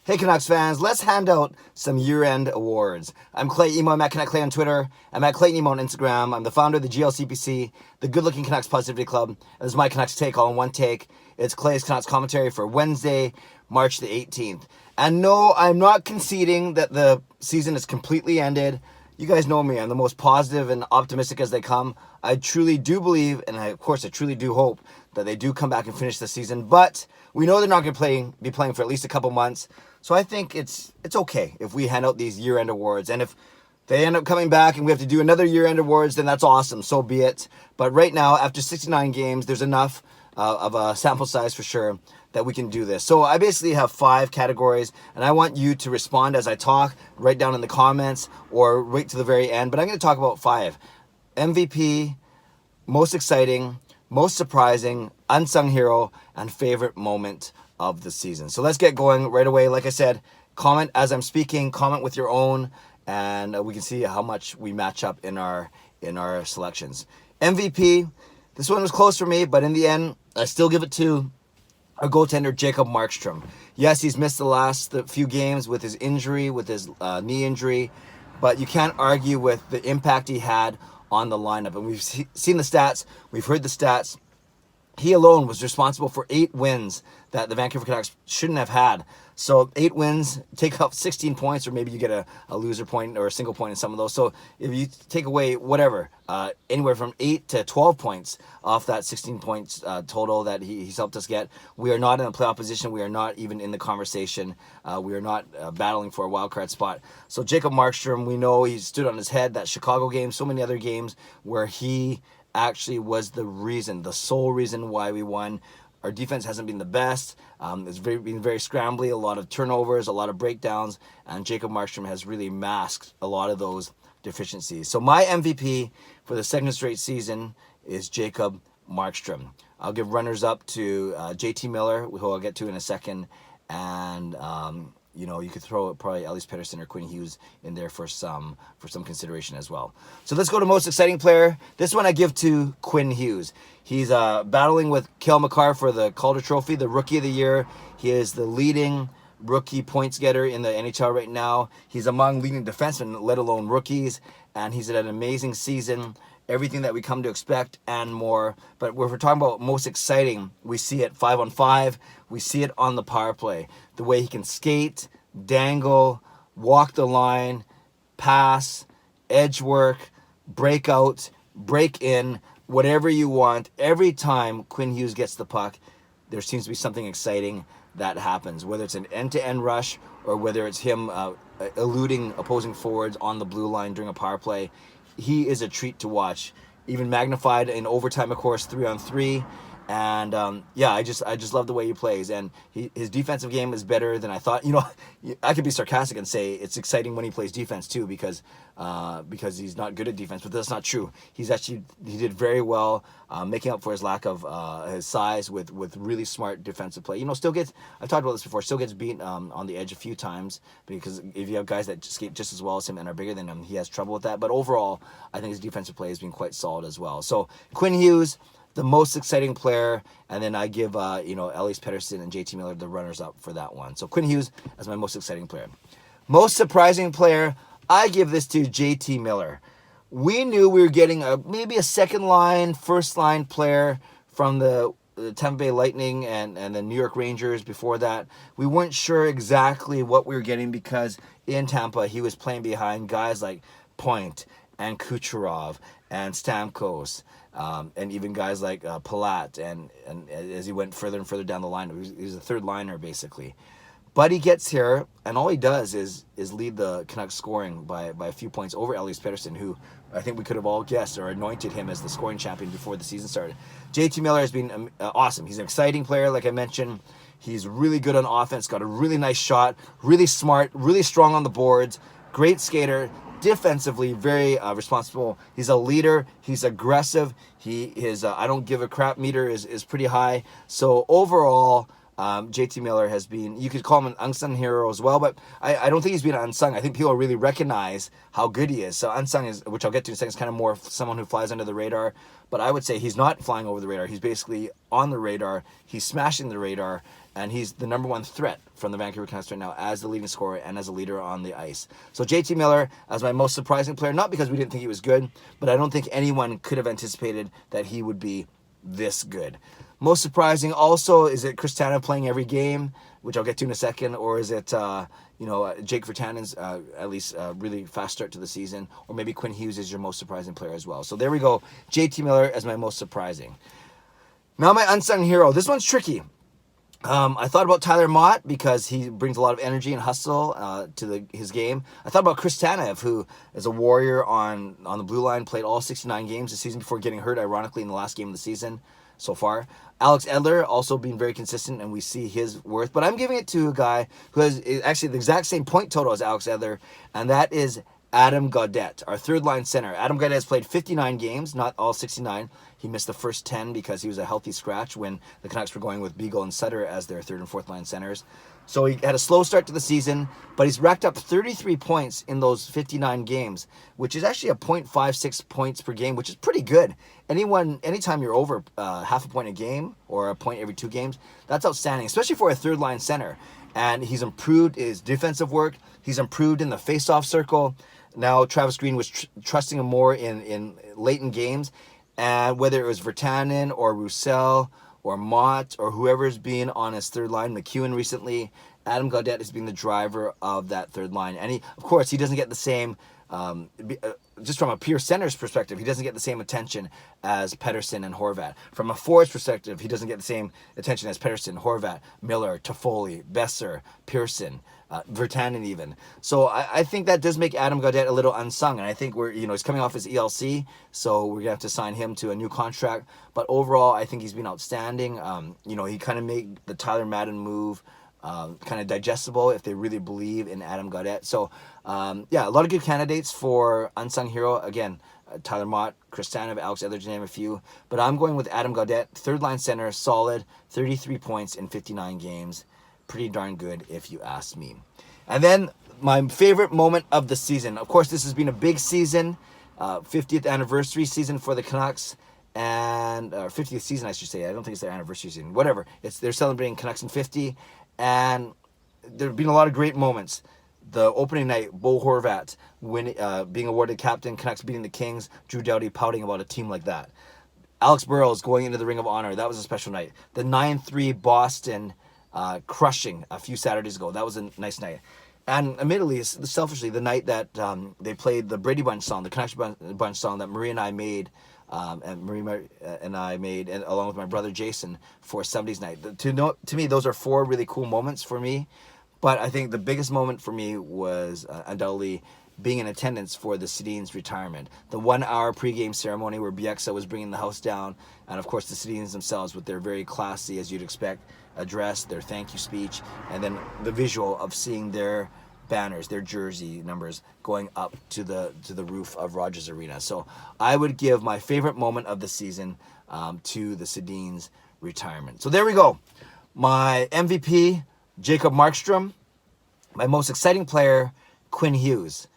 Hey Canucks fans, let's hand out some year-end awards. I'm Clay Emo, I'm at Canuck Clay on Twitter, I'm at Clay Emo on Instagram, I'm the founder of the GLCPC, the Good Looking Canucks Positivity Club, and this is my Canucks take all in one take. It's Clay's Canucks commentary for Wednesday, March the 18th. And no, I'm not conceding that the season is completely ended. You guys know me, I'm the most positive and optimistic as they come. I truly do believe, and of course I truly do hope, that they do come back and finish the season, but we know they're not going to be playing for at least a couple months. So I think it's okay if we hand out these year-end awards. And if they end up coming back and we have to do another year-end awards, then that's awesome. So be it. But right now, after 69 games, there's enough of a sample size for sure that we can do this. So I basically have 5 categories, and I want you to respond as I talk, write down in the comments, or wait to the very end. But I'm going to talk about 5. MVP, most exciting, most surprising, unsung hero, and favorite moment of the season. So let's get going right away. Like I said, comment as I'm speaking, comment with your own, and we can see how much we match up in our selections. MVP, this one was close for me, but in the end, I still give it to our goaltender, Jacob Markstrom. Yes, he's missed the few games with his injury, with his knee injury, but you can't argue with the impact he had on the lineup. And we've seen the stats, we've heard the stats. He alone was responsible for 8 wins that the Vancouver Canucks shouldn't have had. So 8 wins, take out 16 points, or maybe you get a loser point or a single point in some of those. So if you take away whatever, anywhere from 8 to 12 points off that 16 points total that he's helped us get, we are not in a playoff position. We are not even in the conversation. We are not battling for a wild card spot. So Jacob Markstrom, we know he stood on his head, that Chicago game, so many other games where he actually was the sole reason why we won. Our defense hasn't been the best. It's been very scrambly, a lot of turnovers, a lot of breakdowns, and Jacob Markstrom has really masked a lot of those deficiencies. So my MVP for the second straight season is Jacob Markstrom. I'll give runners up to JT Miller, who I'll get to in a second, and you could throw probably Elias Pettersson or Quinn Hughes in there for some consideration as well. So let's go to most exciting player. This one I give to Quinn Hughes. He's battling with Cale Makar for the Calder Trophy, the Rookie of the Year. He is the leading rookie points getter in the NHL right now. He's among leading defensemen, let alone rookies, and he's had an amazing season. Everything that we come to expect and more. But if we're talking about most exciting, we see it 5-on-5. We see it on the power play. The way he can skate, dangle, walk the line, pass, edge work, break out, break in, whatever you want. Every time Quinn Hughes gets the puck, there seems to be something exciting that happens, whether it's an end-to-end rush or whether it's him eluding opposing forwards on the blue line during a power play. He is a treat to watch, even magnified in overtime, of course, 3-on-3. And I just love the way he plays, and his defensive game is better than I thought. I could be sarcastic and say it's exciting when he plays defense too, because he's not good at defense, but that's not true. He did very well, making up for his lack of his size with really smart defensive play. Still gets, I've talked about this before, still gets beat on the edge a few times, because if you have guys that skate just as well as him and are bigger than him, he has trouble with that. But overall, I think his defensive play has been quite solid as well. So Quinn Hughes, the most exciting player, and then I give Elias Pettersson and JT Miller the runners up for that one. So Quinn Hughes as my most exciting player. Most surprising player, I give this to JT Miller. We knew we were getting maybe a second line, first line player from the Tampa Bay Lightning and the New York Rangers before that. We weren't sure exactly what we were getting, because in Tampa he was playing behind guys like Point and Kucherov and Stamkos, and even guys like Palat, and as he went further and further down the line, he was a third liner basically. But he gets here, and all he does is lead the Canucks scoring by a few points over Elias Pettersson, who I think we could have all guessed or anointed him as the scoring champion before the season started. JT Miller has been awesome. He's an exciting player, like I mentioned. He's really good on offense, got a really nice shot, really smart, really strong on the boards, great skater. Defensively, very responsible. He's a leader. He's aggressive. His I don't give a crap meter is pretty high. So overall, JT Miller has been, you could call him an unsung hero as well, but I don't think he's been unsung. I think people really recognize how good he is. So unsung is, which I'll get to in a second, is kind of more someone who flies under the radar. But I would say he's not flying over the radar. He's basically on the radar. He's smashing the radar. and he's the number one threat from the Vancouver Canucks right now as the leading scorer and as a leader on the ice. So JT Miller as my most surprising player, not because we didn't think he was good, but I don't think anyone could have anticipated that he would be this good. Most surprising also, is it Chris Tanev playing every game, which I'll get to in a second, or is it Jake Virtanen's at least really fast start to the season, or maybe Quinn Hughes is your most surprising player as well. So there we go, JT Miller as my most surprising. Now my unsung hero. This one's tricky. I thought about Tyler Mott because he brings a lot of energy and hustle to his game. I thought about Chris Tanev, who is a warrior on the blue line, played all 69 games this season before getting hurt, ironically, in the last game of the season so far. Alex Edler also being very consistent, and we see his worth. But I'm giving it to a guy who has actually the exact same point total as Alex Edler, and that is Adam Gaudette, our third-line center. Adam Gaudette has played 59 games, not all 69. He missed the first 10 because he was a healthy scratch when the Canucks were going with Beagle and Sutter as their third and fourth line centers. So he had a slow start to the season, but he's racked up 33 points in those 59 games, which is actually a .56 points per game, which is pretty good. Anytime you're over half a point a game or a point every 2 games, that's outstanding, especially for a third line center. And he's improved his defensive work. He's improved in the face-off circle. Now Travis Green was trusting him more in late in games. And whether it was Virtanen or Roussel or Mott or whoever's been on his third line, McEwen recently, Adam Gaudette has been the driver of that third line. And of course, he doesn't get the same, just from a pure center's perspective, he doesn't get the same attention as Pettersson and Horvat. From a forward's perspective, he doesn't get the same attention as Pettersson, Horvat, Miller, Toffoli, Besser, Pearson, Virtanen even. So I think that does make Adam Gaudette a little unsung, and I think he's coming off his ELC, so we're gonna have to sign him to a new contract. But overall, I think he's been outstanding. He kind of made the Tyler Madden move kind of digestible if they really believe in Adam Gaudette. So a lot of good candidates for unsung hero. Again, Tyler Mott, Chris Tanev, Alex Edler, to name a few. But I'm going with Adam Gaudette, third line center, solid, 33 points in 59 games. Pretty darn good if you ask me. And then my favorite moment of the season. Of course, this has been a big season, 50th anniversary season for the Canucks, and 50th season, I should say. I don't think it's their anniversary season. Whatever. They're celebrating Canucks in 50, and there have been a lot of great moments. The opening night, Bo Horvat being awarded captain, Canucks beating the Kings, Drew Doughty pouting about a team like that. Alex Burrows going into the Ring of Honor. That was a special night. The 9-3 Boston crushing a few Saturdays ago. That was a nice night. And admittedly, selfishly, the night that they played the Brady Bunch song, the Canucks Bunch song that Marie and I made, and along with my brother Jason for somebody's night. To me, those are 4 really cool moments for me. But I think the biggest moment for me was undoubtedly being in attendance for the Sedin's retirement. The 1-hour pregame ceremony where Bieksa was bringing the house down, and of course the Sedins themselves with their very classy, as you'd expect, address, their thank you speech, and then the visual of seeing their banners, their jersey numbers going up to the roof of Rogers Arena. So I would give my favorite moment of the season to the Sedin's retirement. So there we go. My MVP, Jacob Markstrom. My most exciting player, Quinn Hughes.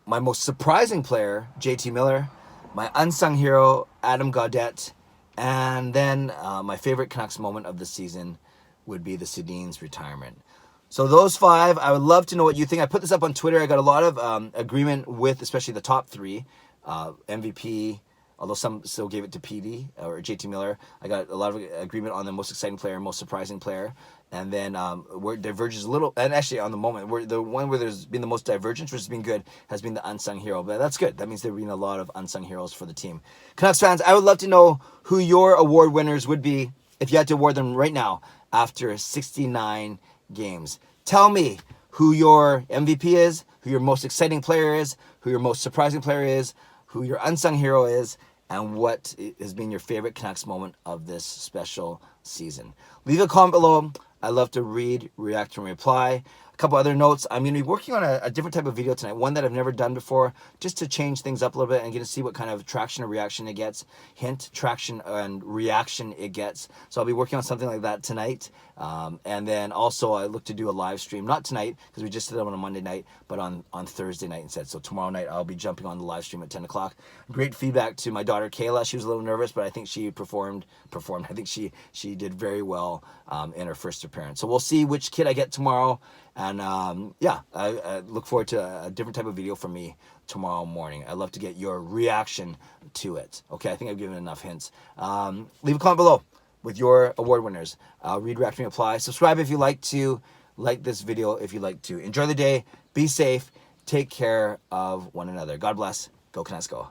My most surprising player, JT Miller. My unsung hero, Adam Gaudette. And then my favorite Canucks moment of the season would be the Sedin's retirement. So those 5, I would love to know what you think. I put this up on Twitter. I got a lot of agreement with, especially the top 3, MVP, although some still gave it to PD or JT Miller. I got a lot of agreement on the most exciting player, most surprising player. And then where it diverges a little, and actually on the moment, where the one where there's been the most divergence, which has been good, has been the unsung hero. But that's good. That means there have been a lot of unsung heroes for the team. Canucks fans, I would love to know who your award winners would be if you had to award them right now after 69 games. Tell me who your MVP is, who your most exciting player is, who your most surprising player is, who your unsung hero is, and what has been your favorite Canucks moment of this special season. Leave a comment below. I love to read, react, and reply. A couple other notes. I'm going to be working on a different type of video tonight, one that I've never done before, just to change things up a little bit and get to see what kind of traction or reaction it gets. Hint, traction and reaction it gets. So I'll be working on something like that tonight. And then also I look to do a live stream, not tonight, because we just did it on a Monday night, but on Thursday night instead. So tomorrow night I'll be jumping on the live stream at 10 o'clock. Great feedback to my daughter Kayla. She was a little nervous, but I think she performed. I think she did very well in her first appearance. So we'll see which kid I get tomorrow. And I look forward to a different type of video from me tomorrow morning. I'd love to get your reaction to it. Okay, I think I've given enough hints. Leave a comment below with your award winners. Read, react, and apply. Subscribe if you like to. Like this video if you like to. Enjoy the day. Be safe. Take care of one another. God bless. Go Canucks go.